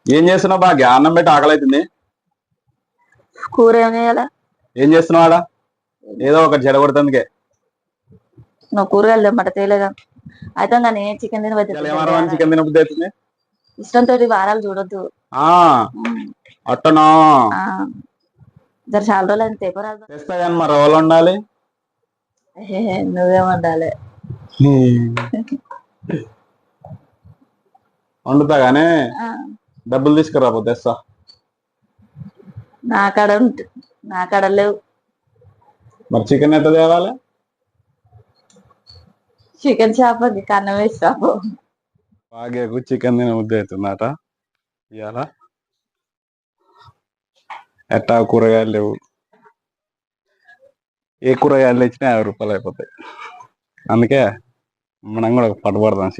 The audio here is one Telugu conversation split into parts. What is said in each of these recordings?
ఏం చేస్తున్నావు బాగా అన్నం పెట్టి ఆకలి అవుతుంది. కూర ఏం చేయాలా? ఏం చేస్తున్నావు ఆడ? ఏదో ఒకటి చెడగొడుతుందికే. నువ్వు కూరగాయలు తెమ్మంట తేలేదా? అయితే కానీ చికెన్ ఏమారమని చికెన్ తినబుద్ధి అవుతుంది. ఇష్టంతో వారాలు చూడొద్దు. అట్టనా? జర చాలా రోజులు అయితే తెపరాదు. తెస్తా కానీ మరి ఎవరు ఉండాలి? నువ్వే వండాలి. వండుతా గానీ డబ్బులు తీసుకురాబో తెస్తా. నా కాడ లేవు. మరి చికెన్ ఎంత తేవాలి? చికెన్ షాప్ కన్నం వేస్తావు. బాగా చికెన్ తినబుద్ధి అవుతుందట ఇవాళ. ఎట్టా కూరగాయలు లేవు. ఏ కూరగాయలు తెచ్చినా 50 రూపాయలు అయిపోతాయి. అందుకే మనం కూడా పట్టుబడదాం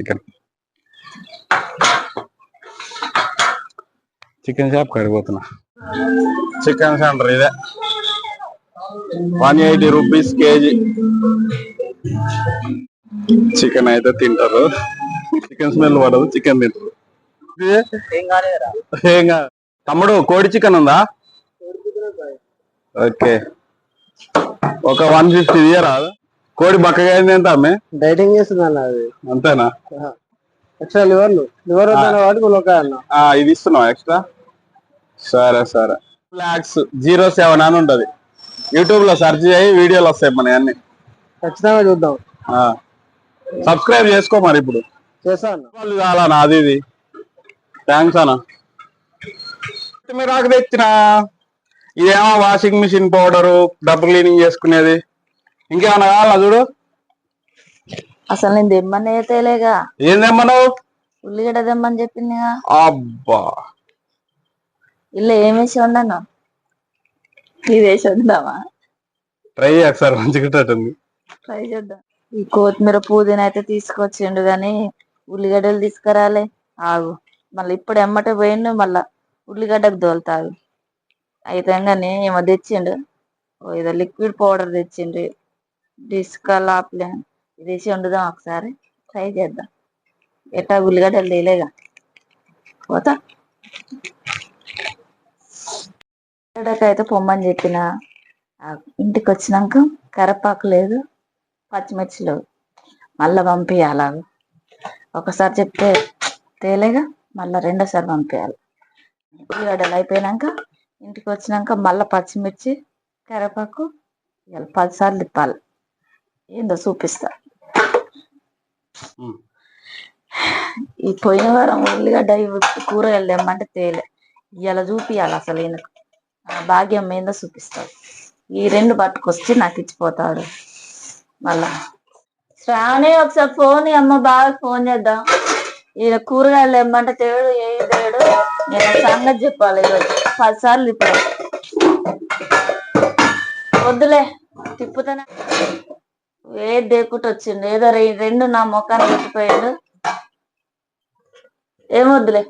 చికెన్ షాప్ కడిగిపోతున్నా. చికెన్ సెంటర్ ఇదే 180 రూపీస్ కేజీ. చికెన్ అయితే తింటారు. చికెన్ స్మెల్ పడదు, చికెన్ తింటారు. ఏం కాదు తమ్ముడు. కోడి చికెన్ ఉందా? ఓకే, ఒక 150 తీయరాదు. కోడి బక్కగా అయింది. ఎంత అమ్మే? డైటింగ్ చేస్తున్నా. అంతేనా? ఎక్స్ట్రా లివర్ ఇది ఇస్తున్నావా ఎక్స్ట్రా? సరే సరే. Flax07 అని ఉంటది. యూట్యూబ్ లో సెర్చ్ చేయి, వీడియోలు వస్తాయి మన అన్ని. ఖచ్చితంగా చూద్దాం. సబ్స్క్రైబ్ చేసుకో మరి. ఇప్పుడు చేస్తాను. వాళ్ళు చాలా నాది ఇది. థ్యాంక్స్ అన్న. మీరు ఆకు తెచ్చిన ఇదేమో వాషింగ్ మిషన్ పౌడరు, డబ్బు క్లీనింగ్ చేసుకునేది. ఇంకేమన్నా కావాలా చూడు. అసలు నేను తెమ్మని తేలేగా. ఏం తెమ్మన్నావు? ఉల్లిగడ్డ తెమ్మని చెప్పింది. అబ్బా, ఇల్లు ఏం వేసి వండాను? ఇది వేసి వండుదామా? ట్రై ఒకసారి మంచిగుంటుంది. ట్రై చేద్దాం. ఈ కొత్తిమీర పుదీనా అయితే తీసుకొచ్చిండు గాని ఉల్లిగడ్డలు తీసుకురాలే. ఆగు, మళ్ళీ ఇప్పుడు ఎమ్మటే పోయిండు, మళ్ళా ఉల్లిగడ్డకు దోలుతాగు. అయితే కానీ ఏమో తెచ్చిండు. ఏదో లిక్విడ్ పౌడర్ తెచ్చిండు. డిస్కలాప్లేన్ ఇది వేసి వండుదాం. ఒకసారి ట్రై చేద్దాం. ఎట్టా ఉల్లిగడ్డలు తేలేగా. పోతా అయితే పొమ్మని చెప్పిన. ఇంటికి వచ్చినాక కరివేపాకు లేదు, పచ్చిమిర్చి లేవు. మళ్ళా పంపించాలి. ఒకసారి చెప్తే తేలేగా, మళ్ళా రెండోసారి పంపించాలి. ఉల్లిగడ్డలు అయిపోయినాక ఇంటికి వచ్చినాక మళ్ళీ పచ్చిమిర్చి, కరివేపాకు 10 సార్లు తిప్పాలి. ఏందో చూపిస్తా. ఈ పోయిన వారం ఉల్లిగడ్డ కూరగాయలు తెమ్మంటే తేలే. ఇలా చూపియాలి అసలు ఈయనకు. భాగ్యం ఏందో చూపిస్తాడు. ఈ 2 పట్టుకొచ్చి నాకు ఇచ్చిపోతాడు. మళ్ళా శ్రావణి ఒకసారి ఫోన్ అమ్మ, బాగా ఫోన్ చేద్దాం. ఈయన కూరగాయలు తెమ్మంటే తేడు, ఏం తేడు. నేను సంగతి చెప్పాలి. ఈరోజు 10 సార్లు తిప్పాడు. వద్దులే తిప్పుతానే. ఏది దేకుంటూ వచ్చిండు. ఏదో 2 నా ముఖాన్ని పెట్టిపోయాడు. ఏమొద్దులే,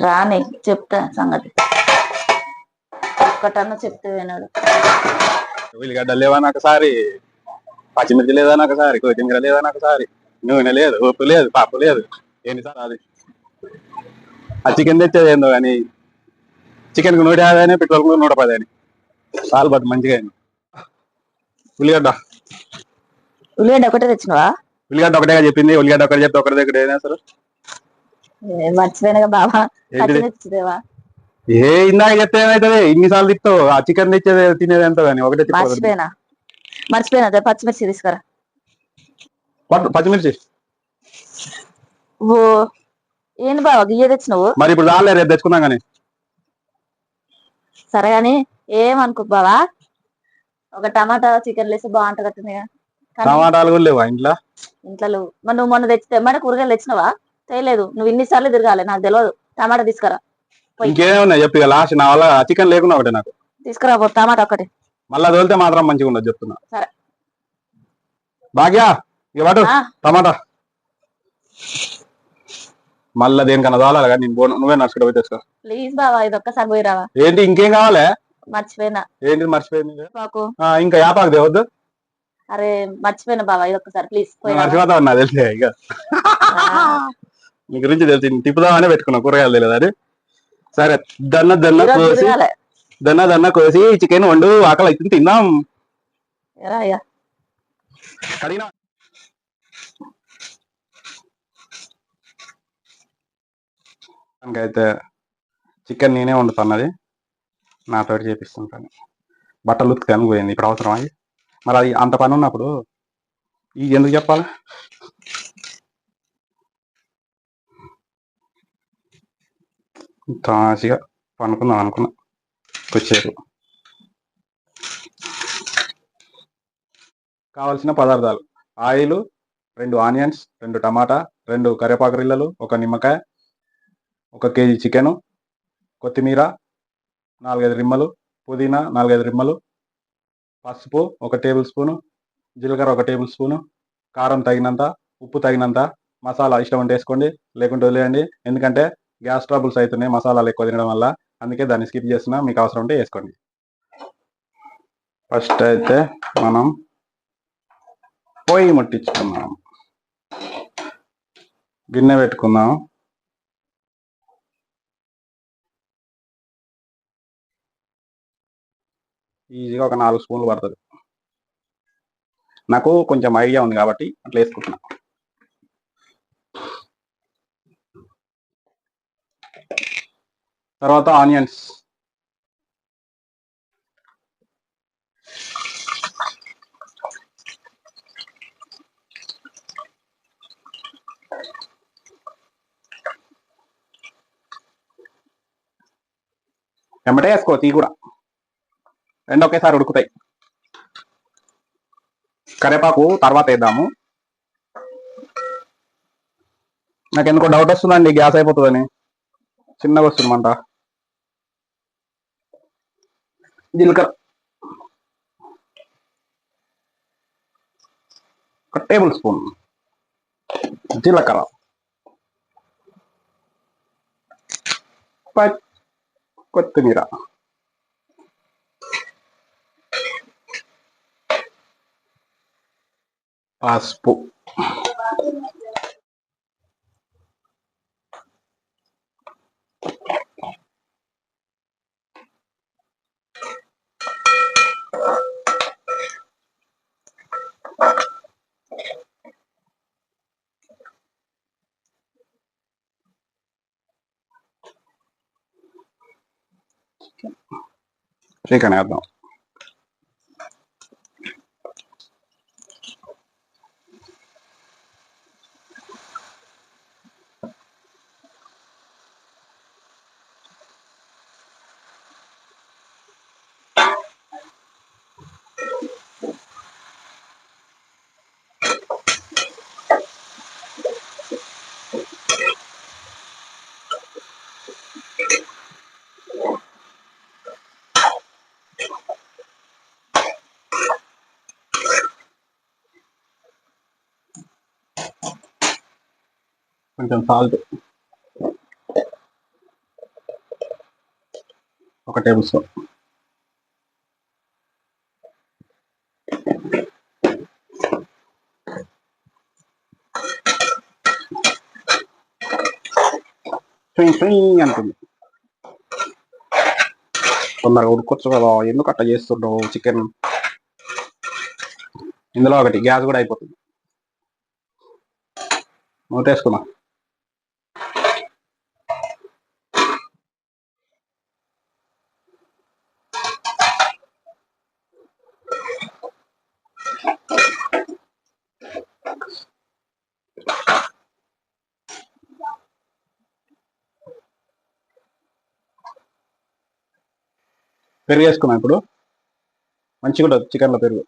రాని చెప్తా సంగతి. ఒక్కటన్నా చెప్తే వినాడు. ఉల్లిగడ్డ లేవని ఒకసారి, పచ్చిమిర్చి లేదని ఒకసారి, కొత్తిమీర లేదని ఒకసారి, నూనె లేదు, ఉప్పు లేదు, పప్పు లేదు. ఏంటి సార్ అది? ఆ చికెన్ తెచ్చేది ఏందో కానీ చికెన్ కు 150 అని, పెట్రోల్ కు 110 అని. చాలు బట్ మంచిగా అయింది. ఉల్లిగడ్డ ఒకటే తెచ్చినవా? ఉల్లిగడ్డ ఒకటేగా చెప్పింది. ఉల్లిగడ్డ ఒకటి చెప్తే ఒకటి దగ్గర ఏదైనా అసలు మర్చిపోయినగా బాబా. తెచ్చిదేవా ఇందాక చెప్తే ఏమైతుంది? ఇన్నిసార్లు తిప్తావు. ఆ చికెన్ తెచ్చేది తినేది ఎంత కానీ ఒకటే మర్చిపోయినా. పచ్చిమిర్చి తీసుకురా. పచ్చిమిర్చి ఓ ఏంది బాబా గియ్య తెచ్చినవు? మరి ఇప్పుడు రాలే, రేపు తెచ్చుకున్నాం కానీ. సరే గాని ఏమనుకో బావా. ఒక టమాటా చికెన్ లేసి బాగుంటది. టమాటాలు కూడా లేవా ఇంట్లో? లేవు. మరి నువ్వు మొన్న తెమ్మట కూరగాయలు తెచ్చినవా? తెలియలేదు. నువ్వు ఇన్నిసార్లు తిరగాలి, నాకు తెలియదు. టమాటా తీసుకురా. ఇంకేమున్నాయి చెప్పి లాస్ట్. నా వల్ల చికెన్ లేకుండా ఒకటే నాకు తీసుకురా. టమాటా ఒకటి. మళ్ళా తోలితే మాత్రం మంచిగా ఉండదు చెప్తున్నా. సరే భాగ్యా, ఇక వాటు టమాటా. మళ్ళా దేనికన్నా తోలాలి కానీ నేను పోను. నువ్వే నడుచుకుంటూ పోయి తెచ్చుకో ప్లీజ్ బావా. ఇది ఒక్కసారి పోయి రావా. ఏంటి ఇంకేం కావాలి? మర్చిపోయినా. ఏంటి మర్చిపోయింది? ఇంకా యాపాకు దేవద్దు. అరే మర్చిపోయినా బావా, ఇది ఒక్కసారి ప్లీజ్. మర్చిపోతా ఉన్నా తెలిసే. ఇక మీ గురించి తెలిసి తిప్పుదామనే పెట్టుకున్నా, కూరగాయలు తెలియదు అది. సరే, దన్న ఈరోజు కోసి తిరగాలే దన్న కోసి చికెన్ వండు, ఆకలి అవుతుంది, తిందాం. ఎరా అయ్యా. కడిగినా అయితే చికెన్ నేనే వండుతున్నది, నాతోటి చేపిస్తుంటాను. బట్టలు ఉతికాను పోయింది, ఇప్పుడు అవసరం అయ్యి మరి అది అంత పని ఉన్నప్పుడు ఇది ఎందుకు చెప్పాలి. తాసిగా పనుకుందాం అనుకున్నా కొద్దిసేపు. కావలసిన పదార్థాలు: ఆయిల్, 2 ఆనియన్స్, 2 టమాటా, 2 కరివేపాకు రిల్లలు, 1 నిమ్మకాయ, 1 కేజీ చికెను, కొత్తిమీర 4-5 రిమ్మలు, పుదీనా 4-5 రిమ్మలు, పసుపు 1 టేబుల్ స్పూను, జీలకర్ర 1 టేబుల్ స్పూను, కారం తగినంత, ఉప్పు తగినంత, మసాలా ఇష్టం అంటే వేసుకోండి, లేకుంటే వదిలేయండి. ఎందుకంటే గ్యాస్ ట్రబుల్స్ అవుతున్నాయి మసాలాలు ఎక్కువ తినడం వల్ల, అందుకే దాన్ని స్కిప్ చేస్తున్నా. మీకు అవసరం ఉంటే వేసుకోండి. ఫస్ట్ అయితే మనం పొయ్యి ముట్టించుకుందాం, గిన్నె పెట్టుకుందాం. ఈజీగా ఒక 4 స్పూన్లు పడుతుంది. నాకు కొంచెం ఐడియా ఉంది కాబట్టి అట్లా వేసుకుంటున్నా. తర్వాత ఆనియన్స్, వెంబటే వేసుకో, తీ కూడా, రెండు ఒకేసారి ఉడుకుతాయి. కరివేపాకు తర్వాత వేద్దాము. నాకు ఎందుకో డౌట్ వస్తుందండి, గ్యాస్ అయిపోతుందని. చిన్నగా వస్తుందన్నమాట. జీలకర్ర 1 టేబుల్ స్పూన్, జీలకర్ర, కొత్తిమీర, పసుపు, చికెన్ వేద్దాం. కొంచెం సాల్ట్ 1 టేబుల్ స్పూన్, అంటుంది. తొందరగా ఉడుకొచ్చు కదా, ఎందుకు అట్లా చేస్తున్నావు చికెన్. ఇందులో ఒకటి గ్యాస్ కూడా అయిపోతుంది. మూతేసుకున్నా. పెరుగు వేసుకున్నా. ఇప్పుడు మంచిగా ఉంటుంది చికెన్లో పెరుగు.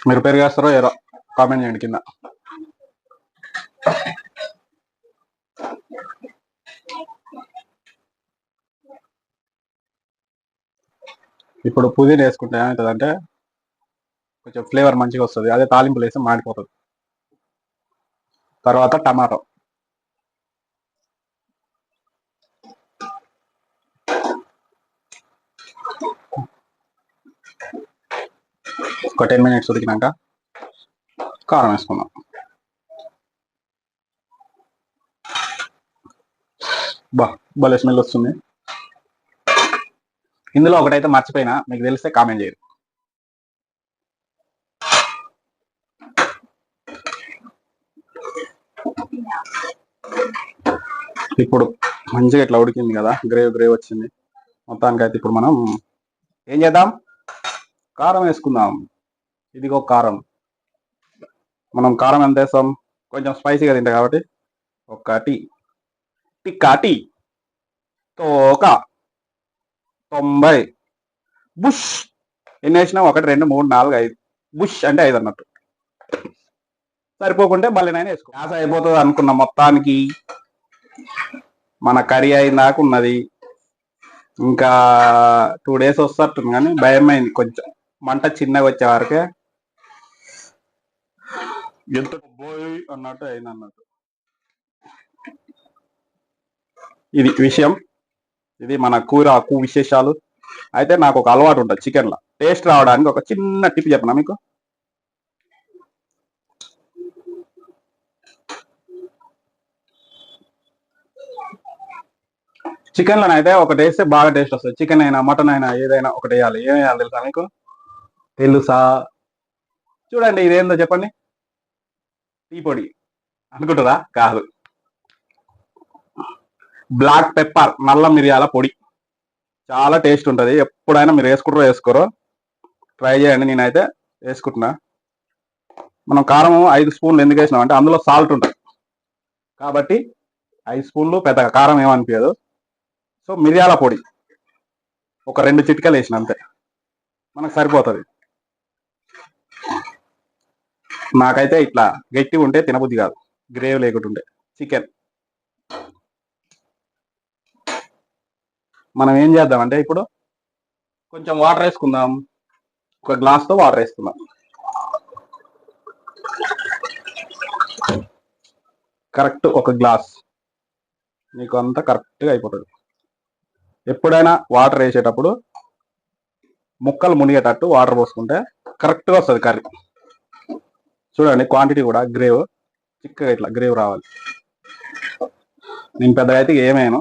మీరు పెరుగు వేస్తారో ఏదో కామెంట్ చేయండి కింద. ఇప్పుడు పుదీనా వేసుకుంటే ఏమవుతుందంటే కొంచెం ఫ్లేవర్ మంచిగా వస్తుంది. అదే తాలింపులు వేస్తే మాడిపోతుంది. తర్వాత టమాటో, ఒక 10 మినిట్స్ ఉడికినాక కారం వేసుకుందాం. భలే స్మెల్ వస్తుంది. ఇందులో ఒకటైతే మర్చిపోయినా, మీకు తెలిస్తే కామెంట్ చేయరు. ఇప్పుడు మంచిగా ఇట్లా ఉడికింది కదా, గ్రేవ్ వచ్చింది మొత్తానికైతే. ఇప్పుడు మనం ఏం చేద్దాం, కారం వేసుకుందాం. ఇదిగో కారం. మనం కారం ఎంత వేస్తాం, కొంచెం స్పైసీగా తింటాం కాబట్టి ఒకటి టీ తోక 90 బుష్. ఎన్ని వేసినా 1 2 3 4 5 బుష్ అంటే 5 అన్నట్టు. సరిపోకుంటే మళ్ళీ నేను వేసుకో. గ్యాస్ అయిపోతుంది అనుకున్న మొత్తానికి మన కర్రీ అయినాక ఉన్నది. ఇంకా 2 days వస్తట్టుంది కానీ భయం అయింది కొంచెం. మంట చిన్నగా వచ్చే వరకే ఎంత బోయ్ అన్నట్టు అయింది అన్నట్టు. ఇది విషయం. ఇది మన కూరకు విశేషాలు. అయితే నాకు ఒక అలవాటు ఉంటుంది చికెన్లో టేస్ట్ రావడానికి. ఒక చిన్న టిప్ చెప్పనా మీకు. చికెన్లోనైతే ఒకటి వేస్తే బాగా టేస్ట్ వస్తుంది. చికెన్ అయినా మటన్ అయినా ఏదైనా ఒకటి వేయాలి. ఏం వేయాలి తెలుసా మీకు? తెలుసా? చూడండి, ఇదేందో చెప్పండి. టీ పొడి అనుకుంటారా? కాదు, బ్లాక్ పెప్పర్, నల్ల మిరియాల పొడి. చాలా టేస్ట్ ఉంటుంది. ఎప్పుడైనా మీరు వేసుకోరో ట్రై చేయండి. నేనైతే వేసుకుంటున్నా. మనం కారం 5 స్పూన్లు ఎందుకు వేసినాం అంటే అందులో సాల్ట్ ఉంటుంది కాబట్టి 5 స్పూన్లు పెద్దగా కారం ఏమనిపించదు. సో మిరియాల పొడి ఒక 2 చిటికలు వేసిన అంతే, మనకు సరిపోతుంది. నాకైతే ఇట్లా గట్టిగా ఉంటే తినబుద్ధి కాదు, గ్రేవీ లేకుంటుంటే చికెన్. మనం ఏం చేద్దామంటే ఇప్పుడు కొంచెం వాటర్ వేసుకుందాం. ఒక గ్లాస్తో వాటర్ వేసుకుందాం. కరెక్ట్ ఒక గ్లాస్, మీకు అంతా కరెక్ట్గా అయిపోతుంది. ఎప్పుడైనా వాటర్ వేసేటప్పుడు ముక్కలు మునిగేటట్టు వాటర్ పోసుకుంటే కరెక్ట్గా వస్తుంది కర్రీ. చూడండి, క్వాంటిటీ కూడా గ్రేవ్ చిక్కగా ఇట్లా గ్రేవ్ రావాలి. నేను పెద్దగా అయితే ఏమేను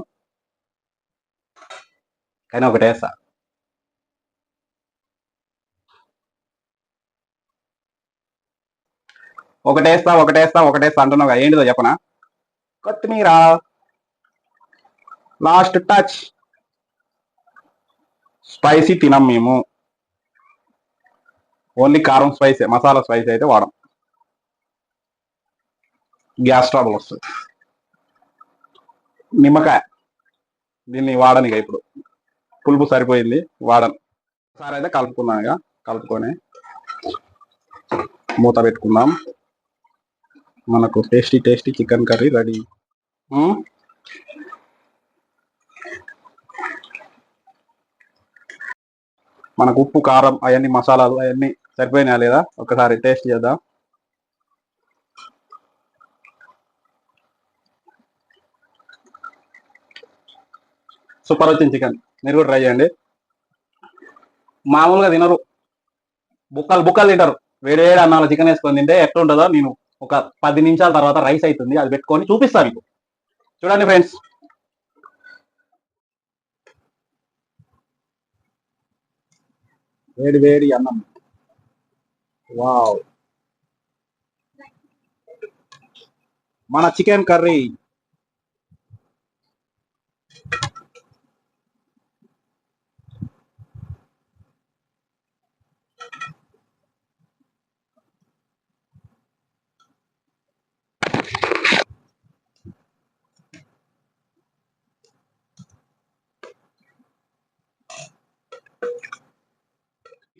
కానీ ఒకటి వేస్తా. ఒకటేస్తా అంటున్నావు. ఏంటిదో చెప్పనా? కొత్తిమీర లాస్ట్ టచ్. స్పైసీ తినం మేము, ఓన్లీ కారం స్పైసీ, మసాలా స్పైసీ అయితే వాడం. గ్యాస్ ట్రబుల్ వస్తుంది. నిమ్మకాయ దీన్ని వాడనిగా, ఇప్పుడు పులుపు సరిపోయింది వాడను. ఒకసారి అయితే కలుపుకున్నానుగా, కలుపుకొని మూత పెట్టుకుందాం. మనకు టేస్టీ చికెన్ కర్రీ రెడీ. మనకు ఉప్పు కారం అవన్నీ మసాలాలు అవన్నీ సరిపోయినా లేదా ఒకసారి టేస్ట్ చేద్దాం. సూపర్ వచ్చింది చికెన్. మీరు కూడా ట్రై చేయండి. మామూలుగా తినరు, బుక్కలు తింటారు. వేరే అన్నాలో చికెన్ వేసుకొని తింటే ఎట్లుంటుందో నేను ఒక 10 నిమిషాల తర్వాత రైస్ అవుతుంది, అది పెట్టుకొని చూపిస్తాను మీకు. చూడండి ఫ్రెండ్స్, వేడి అన్నం. వావ్, మన chicken curry.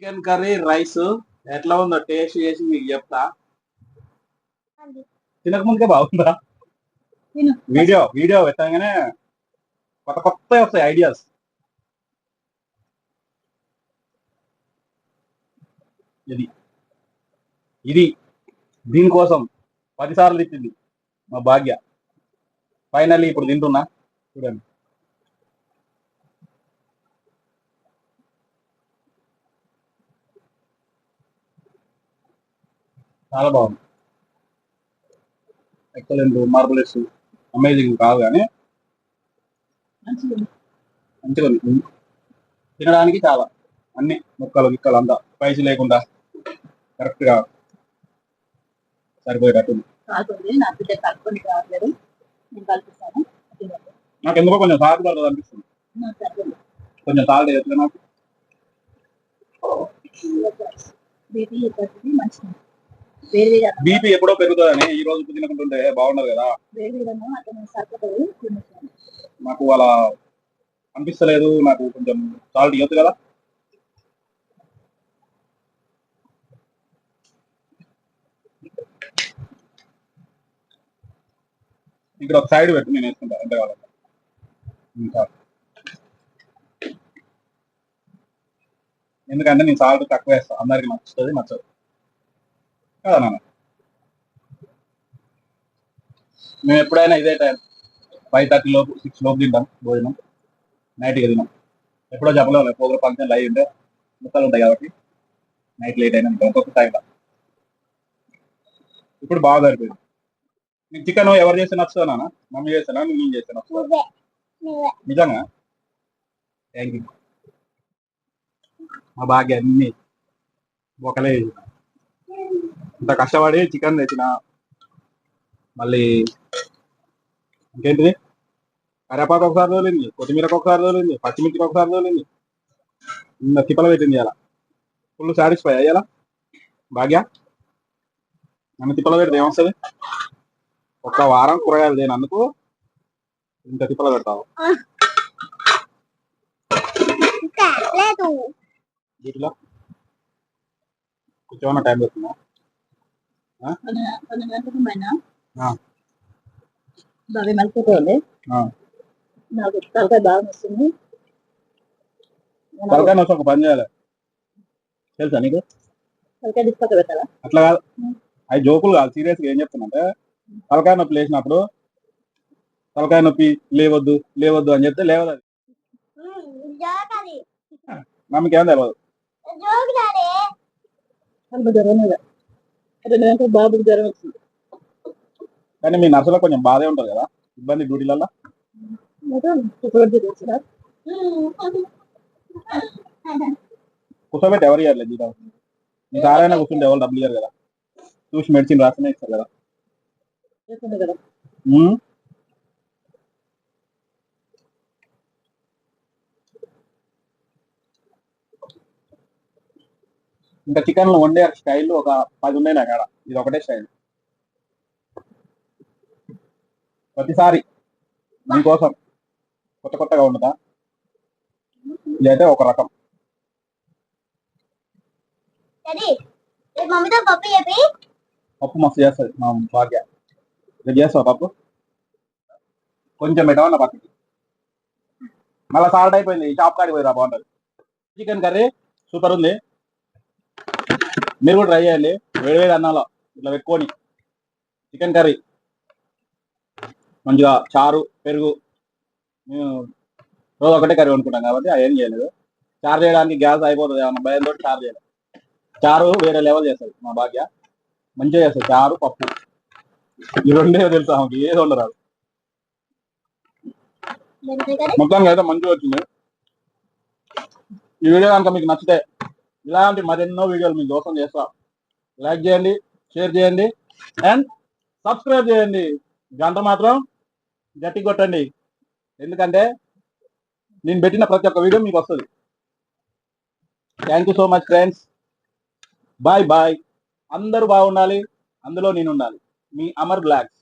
Chicken curry rice ఎట్లా ఉందో టేస్ట్ చేసి మీకు చెప్తా. తినకముందుకే బాగుందా? వీడియో పెట్టగానే కొత్త వస్తాయి ఐడియాస్. ఇది దీనికోసం 10 సార్లు తిట్టింది మా భాగ్య. ఫైనల్లీ ఇప్పుడు తింటున్నా. చూడండి, చాలా బాగుంది. ఎక్సలెంట్, మార్బులెస్, అమేజింగ్ కాదు కానీ మంచిగా ఉంది. తినడానికి చాలా అన్ని ముక్కలు గిక్కలు అంతా స్పైసీ లేకుండా కరెక్ట్ గా సరిపోయేటట్టు. నాకు ఎందుకో కొంచెం సాల్ట్ పడుతుంది అనిపిస్తుంది. కొంచెం సాల్ట్ వేస్తే నాకు బీపీ ఎప్పుడో పెరుగుతుందని ఈ రోజు తినకుంటుంటే బాగుండదు కదా. నాకు అలా అనిపిస్తలేదు. నాకు కొంచెం సాల్ట్ ఇవ్వచ్చు కదా. ఇక్కడ ఒక సైడ్ పెట్టు, నేను వేసుకుంటా ఎంత కావాలి. ఇంకా ఎందుకంటే నేను సాల్ట్ తక్కువ వేస్తాను, అందరికి నచ్చుతుంది నచ్చదు కదా నాన్న. మేము ఎప్పుడైనా ఇదే టైం 5:30 లోపు 6 లోపు తింటాం భోజనం. నైట్గా తిన్నాం. ఎప్పుడో చెప్పలేము, ప్రోగ్రామ్ ఫంక్షన్ అయ్యి ఉంటే ముక్కలు ఉంటాయి కాబట్టి నైట్ లేట్ అయినా ఒక్కొక్క టైంలో. ఇప్పుడు బాగా సరిపోయింది. నీకు చికెన్ ఎవరు చేస్తే నచ్చుతా నాన్న? మమ్మీ చేస్తానా, నేను చేస్తే నచ్చుతా? నిజంగా థ్యాంక్ యూ. మా భాగ్య అన్ని ఒకలే ఇంత కష్టపడి చికెన్ తెచ్చిన, మళ్ళీ ఇంకేంటిది కరేపాకు ఒకసారి తోలింది, కొత్తిమీరకు ఒకసారి తోలింది, పచ్చిమిర్చికి ఒకసారి తోలింది, ఇంత తిప్పలు పెట్టింది. ఇలా ఫుల్ సాటిస్ఫై అయ్యాలా భాగ్య? నన్ను తిప్పలు పెడితే ఏమొస్తుంది? ఒక్క వారం కూరగాయలు దేనందుకు ఇంత తిప్పలు పెడతావు. వీటిలో కొంచెం టైం పెడుతున్నా. నాకు తలకాయ బాగా వస్తుంది. తలకాయ నొచ్చి ఒక పని చేయాలి తెలుసా నీకు? తలకాయ డిస్పక్క పెట్టాలా? అట్లా కాదు, అవి జోకులు కాదు, సీరియస్గా ఏం చెప్తున్నా అంటే తలకాయ నొప్పి లేచినప్పుడు తలకాయ నొప్పి లేవద్దు లేవద్దు అని చెప్తే లేవదు. అది మమ్మీకి ఏం తెలియదు. బాబుకి జ్వరం వచ్చింది. కానీ మీ నర్సులో కొంచెం బాధే ఉంటుంది కదా, ఇబ్బంది డ్యూటీలలో. కూర్చోబెట్టి ఎవరు ఇవ్వలేదు జీతం. మీ సారైనా కూర్చుంటే ఎవరు డబ్బులు ఇవ్వరు కదా, చూసి మెడిసిన్ రాస్తూనే ఇస్తారు కదా. ఇంకా చికెన్లు వండే స్టైల్ ఒక 10 ఉన్నాయి నా కాడ, ఇది ఒకటే స్టైల్. ప్రతిసారి మీకోసం కొత్త కొత్తగా వండుతా. ఇదైతే ఒక రకం. పప్పు మస్తు చేస్తుంది మా భాగ్య. రేపు చేస్తావా పప్పు? కొంచెం పెట్టమన్న పక్కకి. మళ్ళీ సాల్ట్ అయిపోయింది, షాప్ కాడికి పోయి రా బాగుంటుంది. చికెన్ కర్రీ సూపర్ ఉంది, మీరు కూడా ట్రై చేయండి. వేడివేడి అన్నంలో ఇట్లా పెట్టుకొని చికెన్ కర్రీ మంచిగా చారు పెరుగు. మేము రోజు ఒకటే కర్రీ వండుకుంటాం కాబట్టి అది ఏం చేయలేదు. చారు చేయడానికి గ్యాస్ అయిపోతుంది ఏమన్నా భయంతో చారు చేయలేదు. చారు వేరే లెవెల్ చేస్తుంది మా భాగ్య, మంచిగా చేస్తుంది చారు పప్పు. ఈ రెండే తెలుసు ఆమెకి, ఏది ఉండరాదు. మొత్తంగా అయితే మంచిగా వచ్చింది. ఈ వీడియో కనుక మీకు నచ్చితే ఇలాంటి మరెన్నో వీడియోలు మీకు దోసం చేస్తా. లైక్ చేయండి, షేర్ చేయండి అండ్ సబ్స్క్రైబ్ చేయండి. గంట మాత్రం గట్టి కొట్టండి, ఎందుకంటే నేను పెట్టిన ప్రతి ఒక్క వీడియో మీకు వస్తుంది. Thank you so much friends. Bye bye. అందరూ బాగుండాలి, అందులో నేను ఉండాలి. మీ అమర్ బ్లాగ్స్.